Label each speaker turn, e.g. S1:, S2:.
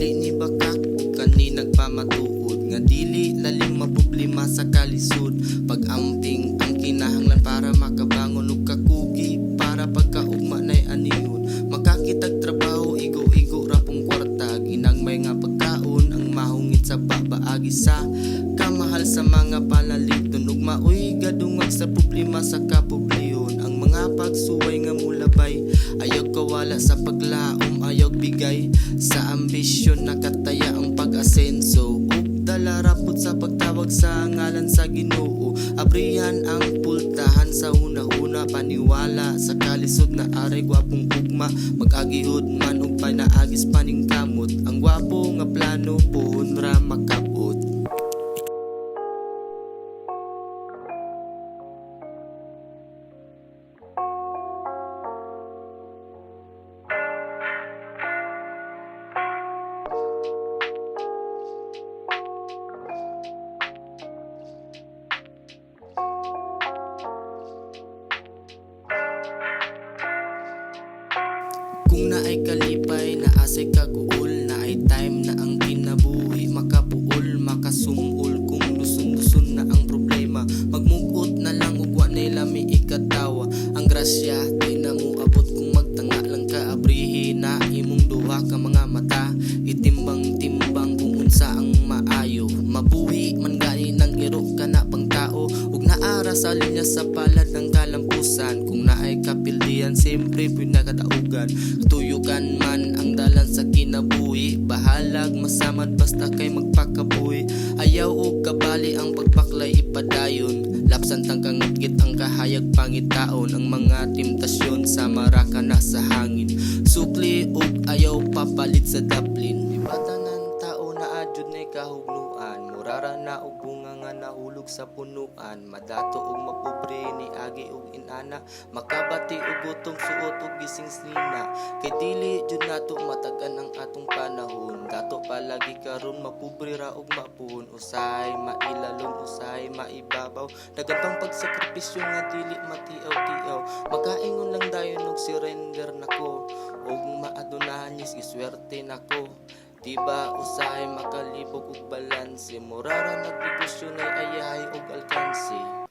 S1: dili ni bakak ug kani nagpamatuod nga dili lalim maproblema sa kalisod. Pag-amping ang kinahanglan para makabangon ug kakugi para pagkaugma nay anihon. Makakitag trabaho igo-igo ra pong kwarta, ginagmay nga pagkaon ang mahungit sa babaagi sa kamahal sa mga panaliton ug maoy gadungag sa problema sa kapoblihon. Ang mga pagsuway nga mulabay ayaw kawala sa paglaom, ayaw bigay sa ambisyon nakataya ang pag-asenso ug dala rapot sa pagtawag sa ngalan sa Ginoo. Abrihan ang pultahan sa una-una, paniwala sa kalisod na aray gwapong ugma, mag-agihod man ug panaagis paning kamot. Ang gwapo nga plano puhon ra makabot. Kung naay kalipay, naasay kaguol, naay time na ang kinabuhi makapuol, makasumul. Kung lusun-lusun na ang problema, magmugot na lang ug wa nay lami ikatawa. Ang grasya di na mo abot kung magtanga lang ka. Abrihi na imong duha ka mga mata, itimbang-timbang kung unsa ang maayo. Mabuhi man gani nang iro ka na pang tao ug naara sa linya sa palad ng kalampusan. Kung naay kapildian, siyempre pinakataugan. Tuyukan man ang dalan sa kinabuhi, bahalag masamad basta kay magpakabuhi. Ayaw og kabali ang pagpaklay ipadayon, lapsan tangkang ngitgit ang kahayag pangitaon. Ang mga temptasyon sa maraka na sa hangin, sukli ug ayaw papalit sa daplin. Ibatanan tao na adjud nay kahugnuan, murara na og bunga nga nahulog sa punuan. Madato og mapobre ni agi og inana, makabati og gutong suot og gising slina. Kay dili jud nato matagan ang atong panahon, dato palagi karon mapobre ra og mapuhon. Usay mailalom, usay maibabaw, dagan pang pagsakripisyo nga dili matiaw-tiaw. Makaingon lang dayon og surrender nako, og maadunahan is iswerte nako. Diba usahay makalibog og balanse, murara nagnegosyo nay ayahay og alkanse.